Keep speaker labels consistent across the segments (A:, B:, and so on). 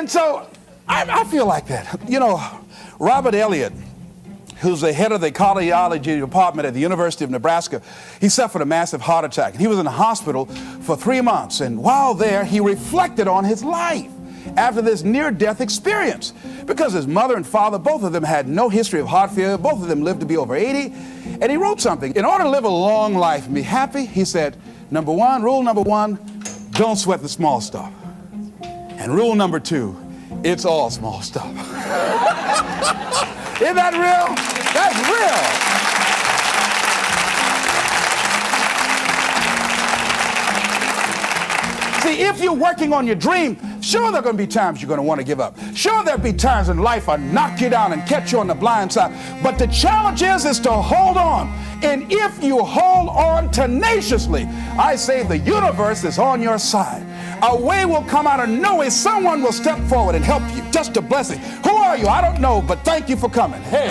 A: And so I feel like that. You know, Robert Elliott, who's the head of the cardiology department at the University of Nebraska, he suffered a massive heart attack. He was in the hospital for 3 months. And while there, he reflected on his life after this near-death experience. Because his mother and father, both of them had no history of heart failure. Both of them lived to be over 80. And he wrote something. In order to live a long life and be happy, he said, rule number one, don't sweat the small stuff. And rule number two, it's all small stuff. Isn't that real? That's real. See, if you're working on your dream, sure there are going to be times you're going to want to give up. Sure there'll be times in life I'll knock you down and catch you on the blind side. But the challenge is to hold on. And if you hold on tenaciously, I say the universe is on your side. A way will come out of nowhere. Someone will step forward and help you. Just a blessing. Who are you? I don't know, but thank you for coming. Hey.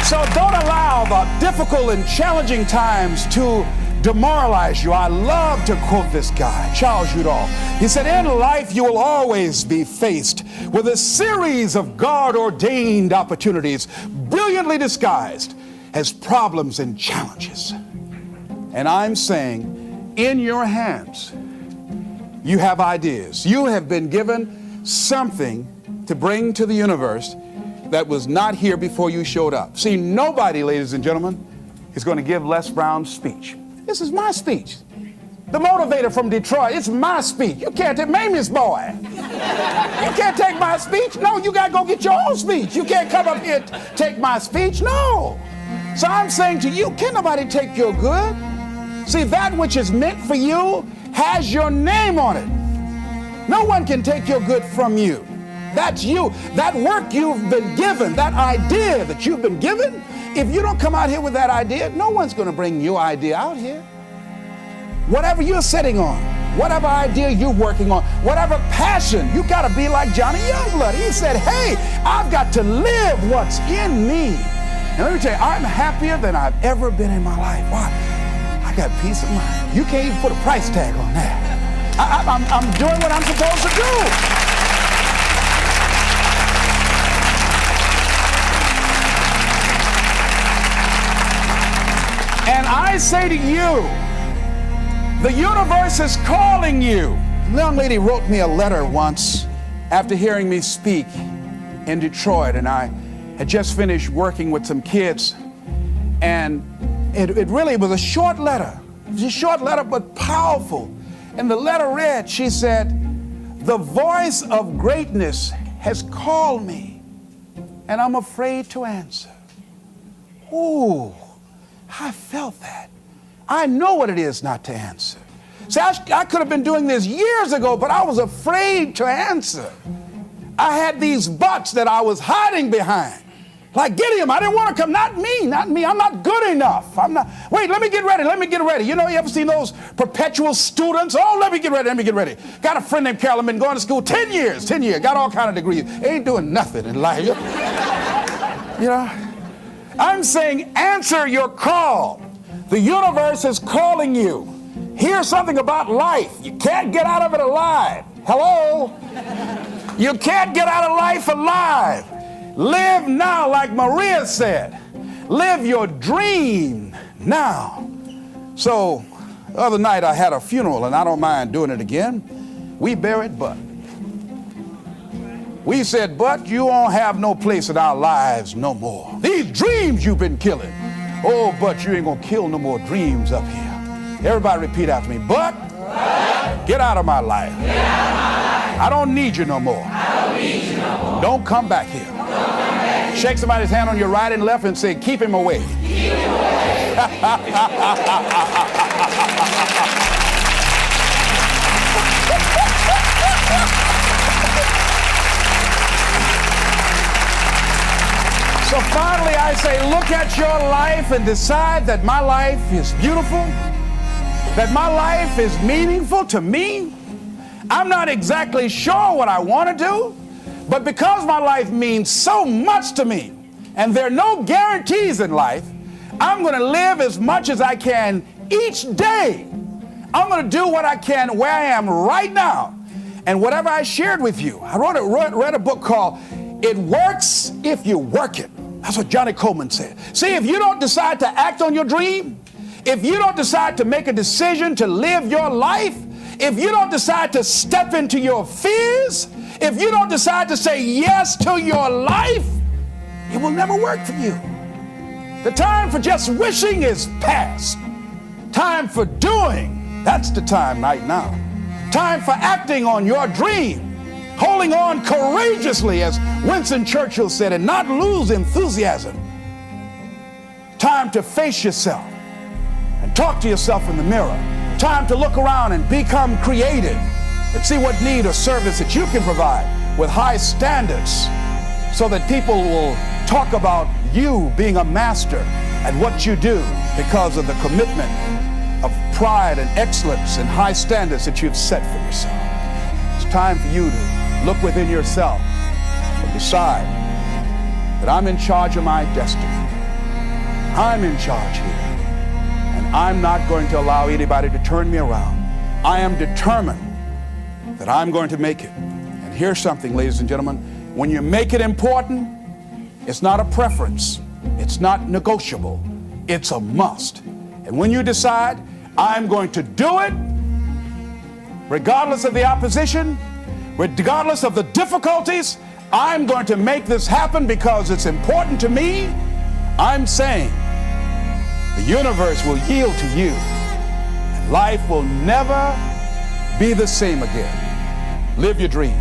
A: So don't allow the difficult and challenging times to demoralize you. I love to quote this guy, Charles Udall. He said, in life you will always be faced with a series of God-ordained opportunities, brilliantly disguised as problems and challenges. And I'm saying, in your hands, you have ideas. You have been given something to bring to the universe that was not here before you showed up. See, nobody, ladies and gentlemen, is going to give Les Brown's speech. This is my speech. The motivator from Detroit, it's my speech. You can't take Mamie's boy. You can't take my speech. No, you got to go get your own speech. You can't come up here and take my speech. No. So I'm saying to you, can't nobody take your good? See, that which is meant for you has your name on it. No one can take your good from you. That's you. That work you've been given, that idea that you've been given, if you don't come out here with that idea, no one's going to bring your idea out here. Whatever you're sitting on, whatever idea you're working on, whatever passion, you got to be like Johnny Youngblood. He said, hey, I've got to live what's in me. And let me tell you, I'm happier than I've ever been in my life. Why? I got peace of mind. You can't even put a price tag on that. I'm doing what I'm supposed to do. And I say to you, the universe is calling you. A young lady wrote me a letter once after hearing me speak in Detroit, and I had just finished working with some kids, and it really was a short letter. It was a short letter, but powerful. And the letter read, she said, the voice of greatness has called me, and I'm afraid to answer. Ooh. I felt that. I know what it is not to answer. See, I could have been doing this years ago, but I was afraid to answer. I had these buts that I was hiding behind. Like Gideon, I didn't want to come. Not me. I'm not good enough. Wait, let me get ready. You know, you ever seen those perpetual students? Oh, let me get ready. Got a friend named Carolyn, been going to school 10 years, got all kind of degrees. Ain't doing nothing in life. You know? I'm saying answer your call. The universe is calling you. Here's something about life. You can't get out of it alive. Hello? You can't get out of life alive. Live now, like Maria said. Live your dream now. So, the other night I had a funeral, and I don't mind doing it again. We buried Bud. We said, but you won't have no place in our lives no more. These dreams you've been killing. Oh, but you ain't gonna kill no more dreams up here. Everybody repeat after me. But get out of my life. I don't need you no more. Don't come back here. Shake somebody's hand on your right and left and say, keep him away. Keep him away. So finally I say, look at your life and decide that my life is beautiful, that my life is meaningful to me. I'm not exactly sure what I want to do, but because my life means so much to me, and there are no guarantees in life, I'm going to live as much as I can each day. I'm going to do what I can where I am right now. And whatever I shared with you, I read a book called It Works If You Work It. That's what Johnny Coleman said. See, if you don't decide to act on your dream, if you don't decide to make a decision to live your life, if you don't decide to step into your fears, if you don't decide to say yes to your life, it will never work for you. The time for just wishing is past. Time for doing, that's the time right now. Time for acting on your dream, holding on courageously, as Winston Churchill said, and not lose enthusiasm. Time to face yourself and talk to yourself in the mirror. Time to look around and become creative and see what need or service that you can provide with high standards, so that people will talk about you being a master at what you do because of the commitment of pride and excellence and high standards that you've set for yourself. It's time for you to look within yourself and decide that I'm in charge of my destiny. I'm in charge here. And I'm not going to allow anybody to turn me around. I am determined that I'm going to make it. And here's something, ladies and gentlemen. When you make it important, it's not a preference. It's not negotiable. It's a must. And when you decide, I'm going to do it, regardless of the opposition, regardless of the difficulties, I'm going to make this happen because it's important to me, I'm saying the universe will yield to you, and life will never be the same again. Live your dream.